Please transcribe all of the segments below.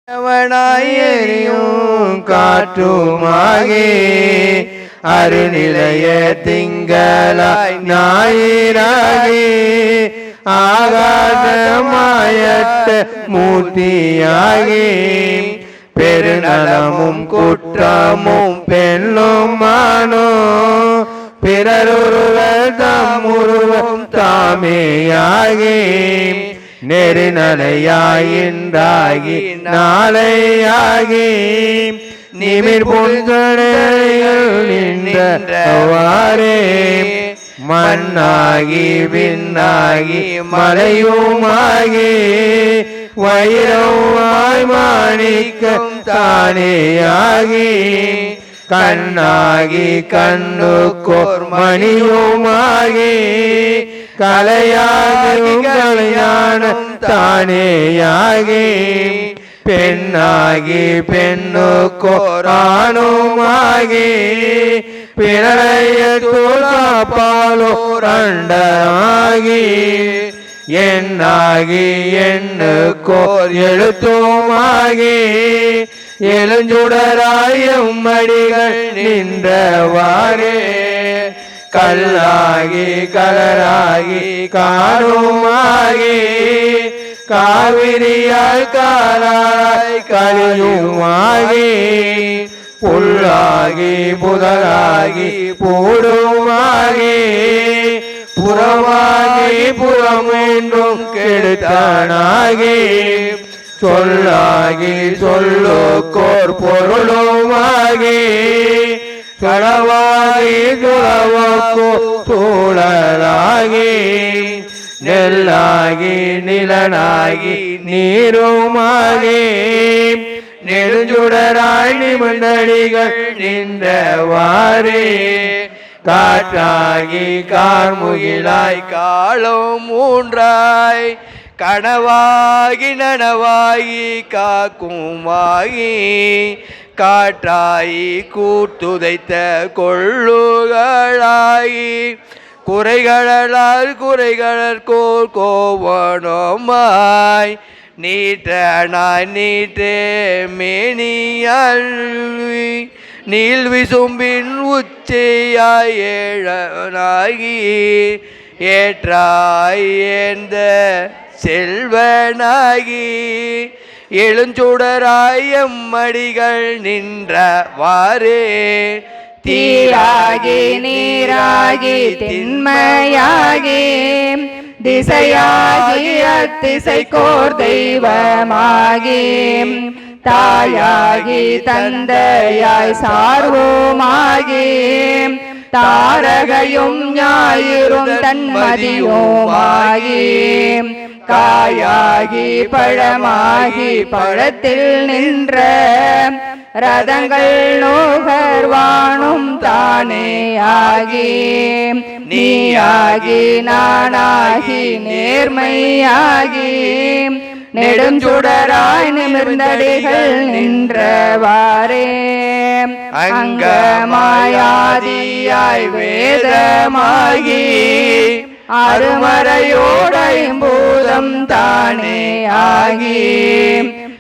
எரியும் காற்றுமாகே அருநிலைய திங்களாய் ஞாயிறாகே ஆகாதமாயட்ட மூர்த்தியாகே பெருநலமும் குற்றமும் பெண்ணுமானோ பிறருருவர் தம் உருவம் தாமேயாகே நெருநலையாயின்றாகி நாளையாகி நிமிர் புன்கடையில் நின்றவாறே மண்ணாகி விண்ணாகி மலையுமாகி வைரவாய் மாணிக்கம் தானேயாகி கண்ணாகி கண்ணுக்கோர் மணியுமாகி கலையாகும் கல்யாணம் தானேயாகி பெண்ணாகி பெண்ணுக்கோரானுமாகி பிறைய தூளாப்பாலோரண்டமாகி எண்ணாகி எண்ணுக்கோர் எழுத்துமாகி எழுஞ்சுடராயும் மடிகள் நின்றவாறே கல்லாகி கலராகி காணுமாகி காவிரியால் காலாய் கலியுமாகி புல்லாகி புதலாகி பூடுமாகி புறமாகி புறம் என்றும் கெடுத்தானாகி சொல்லாகி சொல்லுக்கோர் பொருளுமாகி களவாகி துளவக்கோ தூளலாகி நெல்லாகி நிலனாகி நீருமாகி நெடுஞ்சுடராய் நிமிர்ந்தடிகள் நின்றவாறே காற்றாகி கார்முகிலாய் காலம் மூன்றாய் கனவாகி நனவாகி காக்குமாகி காற்றாயி கூட்டுதைத்த கொள்ளுகளாகி குறைகளால் குறைகளற்கோர் கோவனமாய் நீற்றனாய் நீற்றே மேனியால் நீள் விசும்பின் உச்சியாய் ஏழனாகி ஏற்றாய் ஏந்த செல்வனாகி எழுஞ்சுடராய் எம்மடிகள் நின்றவாறே தீயாகி நீராகி திண்மையாகி திசையாகி அத்திசைக்கோர் தெய்வமாகி தாயாகி தந்தையாய் சார்வோமாகி தாரகையும் ஞாயிறும் தன்மதியுமாகி காயாகி பழமாகி பழத்தில் நின்ற ரதங்கள் நோகர்வானும் தானே ஆகி நீயாகி நானாகி நேர்மையாகி நெடுஞ்சுடராய் நிமிர்ந்தடிகள் நின்றவாறே அங்கமாயாதியாய் வேதமாகி அருமறையோடைம்பூதம் தானே ஆகி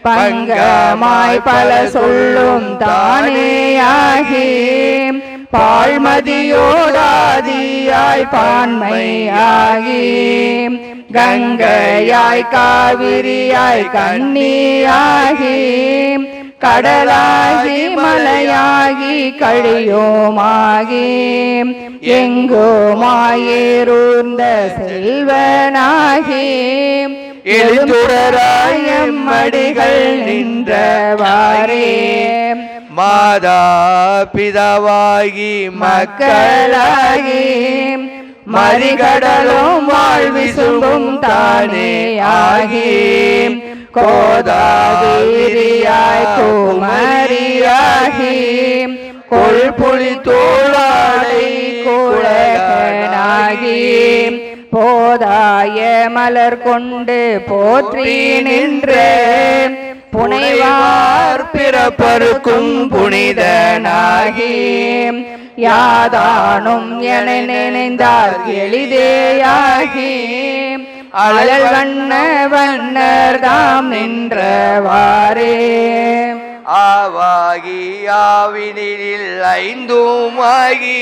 பங்கமாய் பல சொல்லும் தானே ஆகி பாழ்மதியோடாதியாய் பான்மையாகி கங்கையாய் காவிரியாய் கண்ணியாகி கடலாகி மலையாகி கழியோமாகி எங்குமாயிருந்த செல்வனாகி எழுந்துடராயம் மடிகள் நின்றவாறே மாதா பிதாவாகி மக்களாகி மறிகடலும் வாழ்விசும்பும் தானே ஆகி கோதாவிரியாய் குமரியாகி கொள்புலி தோளாடை குழகனாகி போதாய மலர் கொண்டு போற்றி நின்று புனைவார் பிறப்பருக்கும் புனிதனாகி யாதானும் என நினைந்தால் எளிதேயாகி அழல் வண்ண வண்ணர் தாம் நின்றவாறே ஆவாகி ஆவினில் ஐந்துமாகி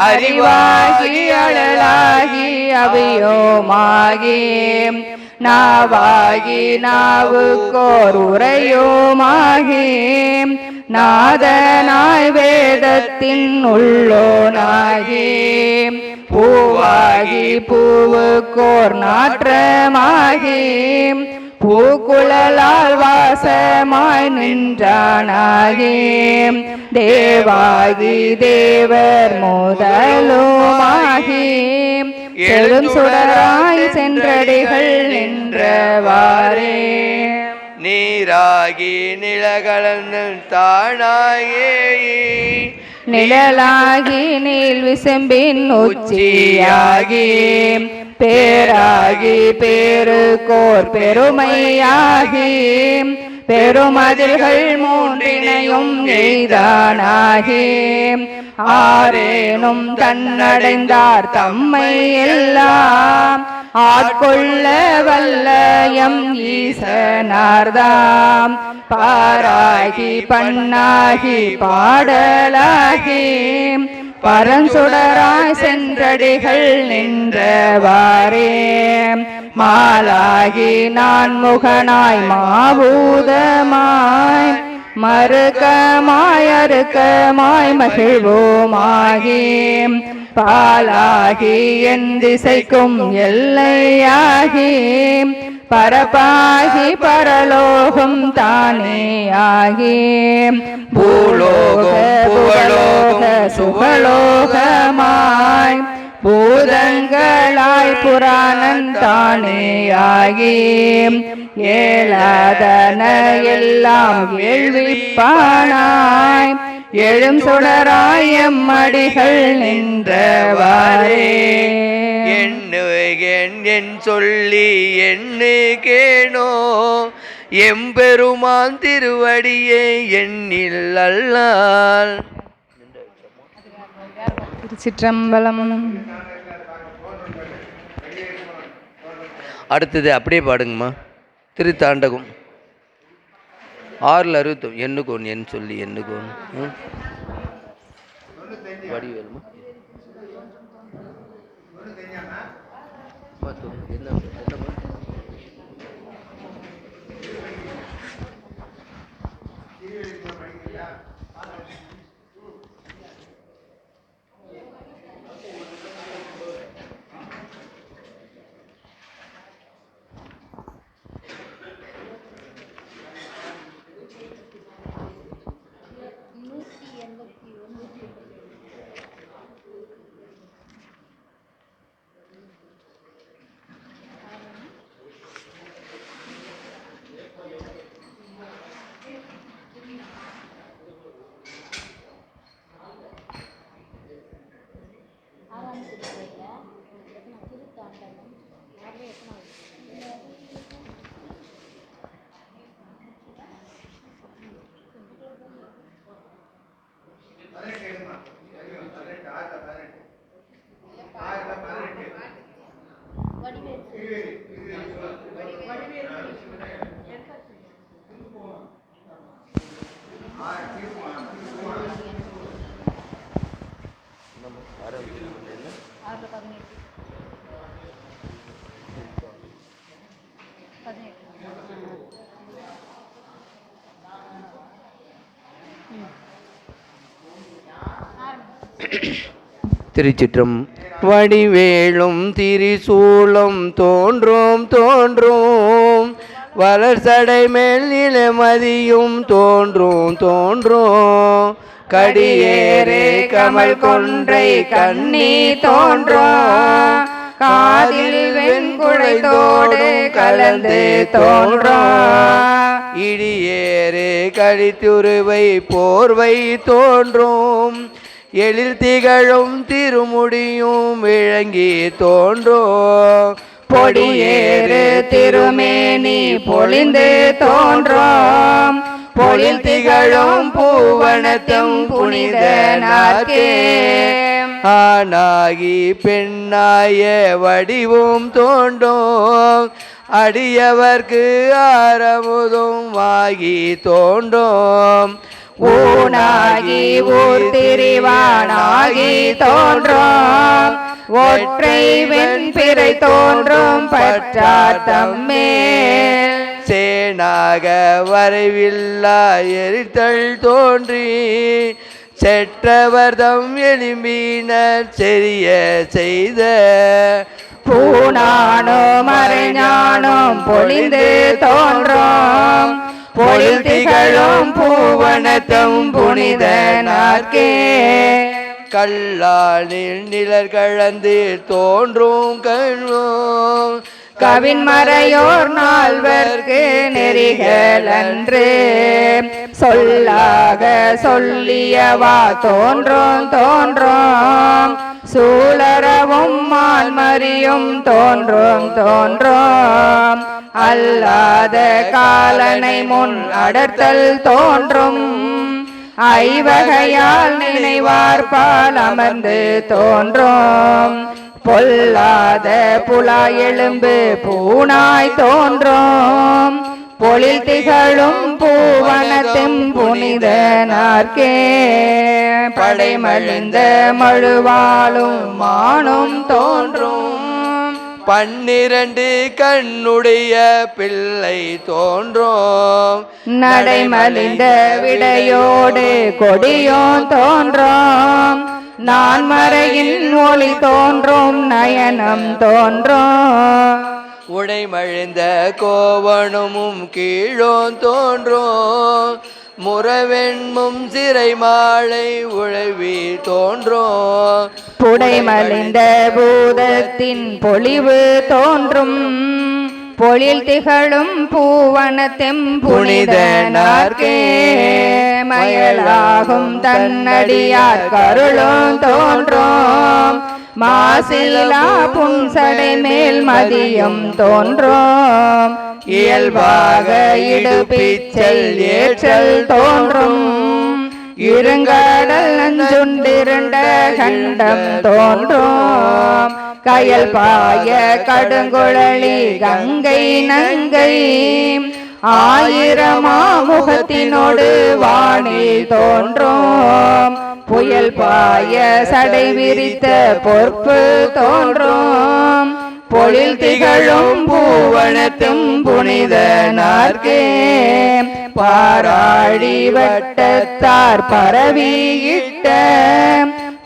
அறிவாகி அழலாகி அவையோமாகி நாவாகி நாவுக்கோர் உரையோமாகி நாதனாய் வேதத்தின் உள்ளோனாகி பூவாகி பூவுக்கோர் நாற்றமாகி பூக்குழலால் வாசமாய் நின்றானாகி தேவாகி தேவர் முதலுமாகி எழும் சுடராய் சென்றடிகள் நின்றவாறே நீராகி நிலகலந்து தானாயே நிழலாகி நீல் விசம்பின் உச்சியாகி பேராகி பேருக்கோர் பெருமையாகி பெருமதில்கள் மூன்றினையும் எய்தானாகி ஆரேனும் தன்னடைந்தார் தம்மை எல்லாம் ஆட்கொள்ள வல்லயம் ஈசனார்தாம் பாராகி பண்ணாகி பாடலாகி பரஞ்சுடராய் சென்றடிகள் நின்றவாறே மாலாகி நான் முகனாய் மாபூதமாய் மறுக்கமாய் அறுக்கமாய் மகிழ்வோமாகி பாலாகி என் திசைக்கும் எல்லையாகி பரப்பாகி பரலோகம் தானேயாகி பூலோக புகலோக சுகலோகமாய் பூதங்களாய் புராணன் தானேயாகி ஏலாதன எல்லாம் எழுவிப்பானாய் எழும் சுடராய் எம்மடிகள் நின்றவாறே என் சொல்லி எண்ணு கேணோ எம்பெருமான் திருவடியே எண்ணில் அல்லால். திருச்சிற்றம்பலம். அடுத்தது அப்படியே பாடுங்கம்மா. திருத்தாண்டகம் 660 எண்ணுக்கோன் என் சொல்லி எண்ணுக்கோன் வடிவேலுமா திருச்சிற்றம். வடிவேலும் திரிசூலம் தோன்றும் தோன்றும் வளர்சடை மேல் நிலமதியும் தோன்றும் தோன்றும் கடியேறு கமல் கொன்றை கண்ணி தோன்றும் காதில் வெண்குழைத்தோடு கலந்து தோன்றும் இடியேறு கழித்துருவை போர்வை தோன்றும் எழில் திகழும் திருமுடியும் விளங்கி தோன்றும் பொடியேறு திருமேனி பொழிந்து தோன்றும் பொழில் திகழும் பூவனத்தும் புனித நாக்கே ஆனாகி பெண்ணாய வடிவும் தோன்றும் அடியவர்க்கு ஆரமுதும் ஆகி தோன்றும் ஊனாகி ஊர் திரிவானாகி தோன்றும் ஒற்றை வெண்பிறை தோன்றும் பற்றார் தம்மேல் சேனாக வரைவில்லா எரித்தல் தோன்றி செற்றவர்தம் எலும்பினர் செறிய செய்த பூனானும் மறைஞானும் பொழிந்து தோன்றும் பொழில் திகழும் பூவனத்தும் புனித நாற்கே கல்லானில் நிழல் கழந்து தோன்றும் கண்ணும் கவின் மறையோர் நால்வர்க்கு நெறிகள் அன்று சொல்லாக சொல்லியவா தோன்றும் தோன்றும் சூழறவும் மால்மறியும் தோன்றும் தோன்றும் அல்லாத காலனை முன் அடர்த்தல் தோன்றும் ஐவகையால் நினைவார்பால் அமர்ந்து தோன்றும் பொல்லாத புலா எலும்பு பூனாய் தோன்றும் பொழில் திகழும் பூவனத்தின் புனித நாற்கே படைமழிந்த மழுவாலும் மானும் தோன்றும் 12 கண்ணுடைய பிள்ளை தோன்றும் நடைமலிந்த விடையோடு கொடியும் தோன்றும் நான் மறையின் ஒளி தோன்றும் நயனம் தோன்றும் உடைமழிந்த கோவணமும் கீழும் தோன்றும் முறவெண்மும் சிறை மாலை உழவி தோன்றும் புடைமலிந்த பூதத்தின் பொலிவு தோன்றும் பொழில் திகழும் பூவனத்தெம் புனித நாற்கே மயலாகும் தன்னடியார் கருளும் தோன்றும் மாசிலா புன்சடை மேல் மதியம் தோன்றும் இயல்பாக இடுபிச்சல் ஏற்றல் தோன்றும் இருங்கடல் நஞ்சுண்டிருண்ட கண்டம் தோன்றும் கயல் பாய கடுங்குழலி கங்கை நங்கை ஆயிரமா முகத்தினோடு வானில் தோன்றும் புயல் பாய சடை விரித்த பொற்பு தோன்றும் பொழில் திகழும் பூவனத்தும் புனித நாற்கே பாராடி வட்டத்தார் பரவியிட்ட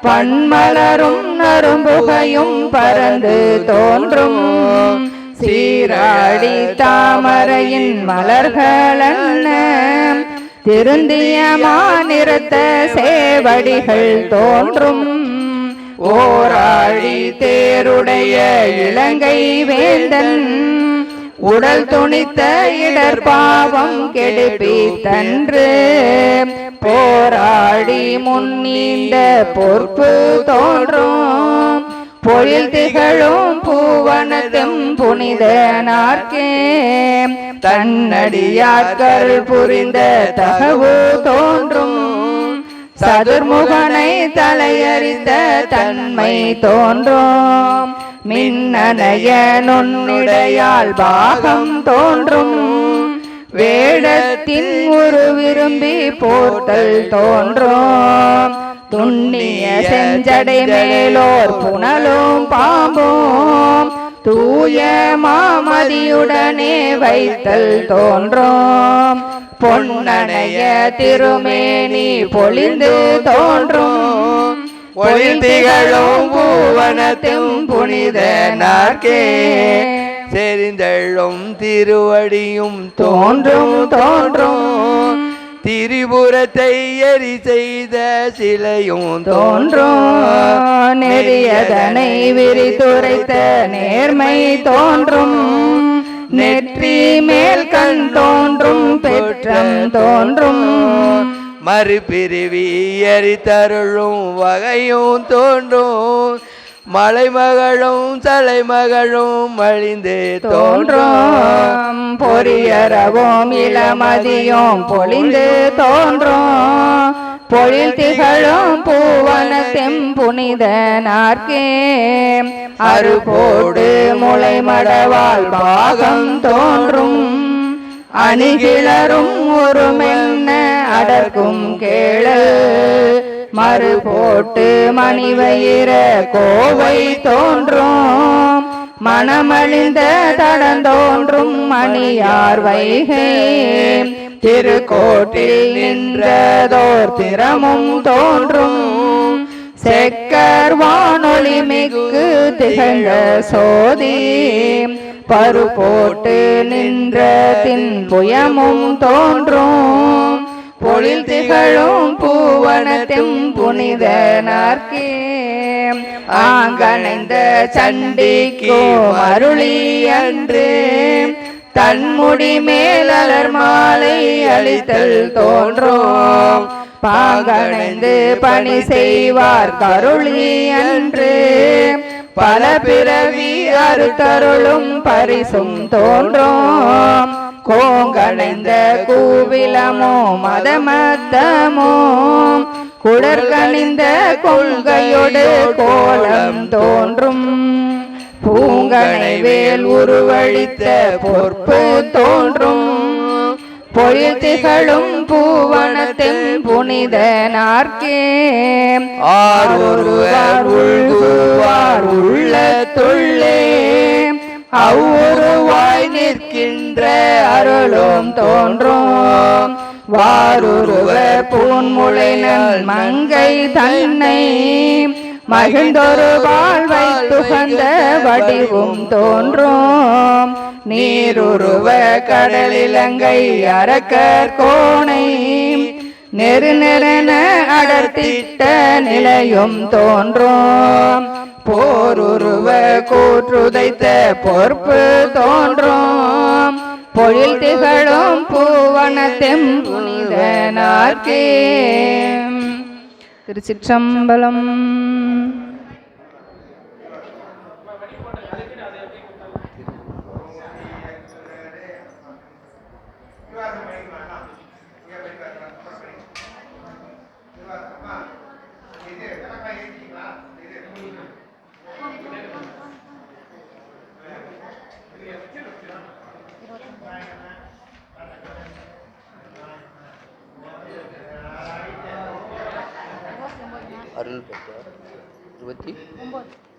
பன்மலரும் நரும்புகையும் பறந்து தோன்றும் சீராடி தாமரையின் மலர்களன்ன திருந்தியமா நிறத்த சேவடிகள் தோன்றும் ஓராழி தேருடைய இலங்கை வேந்தன் உடல் துணித்த இடர்பாவம் கெடுப்பி தன்று போராடி முன்னீண்ட பொறுப்பு தோன்றும் பொழில் திகழும் பூவனத்தும் புனித நாற்கே தன்னடியார்கள் புரிந்த தகவு தோன்றும் சதுர்முகனை தலையறிந்த தன்மை தோன்றும் மின்னனைய நுண்ணிடையால் பாகம் தோன்றும் வேடத்தின் ஒரு விரும்பி போர்த்தல் தோன்றும் துண்ணிய செஞ்சடை மேலோர் புனலும் பாம்பும் தூய மாமதியுடனே வைத்தல் தோன்றும் பொன்னனைய திருமேனி பொழிந்து தோன்றும் பொழில் திகழும் பூவனத்தும் புனித நாற்கே செறிந்தழும் திருவடியும் தோன்றும் தோன்றும் திரிபுரத்தை எரி செய்த சிலையும் தோன்றும் நெறியதனை விரித்துரைத்த நேர்மை தோன்றும் நெற்றி மேல் கண் தோன்றும் பெற்றம் தோன்றும் மறுபிரிவி எரித்தருளும் வகையும் தோன்றும் மலைமகளும் தலைமகளும் அழிந்து தோன்றும் பொரியரவும் இளமதியும் பொழிந்து தோன்றும் பொழில் திகழும் பூவனத்தெம் புனித நாற்கே அறுபோடு முளை மடவால் பாகம் தோன்றும் அணிகிளரும் ஒரு மென்ன அடர்க்கும் கேளல் மறு போட்டு மணிவயிர கோவை தோன்றும் மணமழிந்த தடந்தோன்றும் மணியார் வைகை திருக்கோட்டில் நின்றதோர் திறமும் தோன்றும் செக்கர் வானொலி மிக்கு திகழ சோதி பரு போட்டு நின்ற தின் புயமும் தோன்றும் பொழில் திகழும் பூவனத்தெம் புனித நாற்கே ஆங்கணைந்த சண்டிக்கோ அருளி அன்று தன்முடி மேலர் மாலை அளித்தல் தோன்றும் பாங்கணைந்து பணி செய்வார் கருளி அன்று பல பிறவி அறுத்தருளும் பரிசும் தோன்றும் கோங்கணைந்த கூவிலமோ மதமத்தமோ குடற்கணிந்த கொள்கையோடு கோலம் தோன்றும் பூங்கனை வேல் உருவழித்த பொற்பு தோன்றும் பொழில் திகழும் பூவனத்தெம் புனித நாற்கே ஆரொருவர் உள்குவார் உள்ள தொள்ளே அவ்வுருவாய் நிற்கின்ற அருளும் தோன்றும் வாருருவ பூன்முளை நல் மங்கை தன்னை மகிழ்ந்தொரு வாழ்வை துகந்த வடிவும் தோன்றும் நீருருவ கடலிலங்கை அரக்கர் கோணை நெரு நெருன அடர்த்திட்ட நிலையும் தோன்றும் போருருவ கூற்றுதைத்த பொறுப்பு தோன்றும் பொழில் திகழும் பூவனத்தெம் புனித நாற்கே. திருச்சிற்றம்பலம். அருள் பெற்றார் 29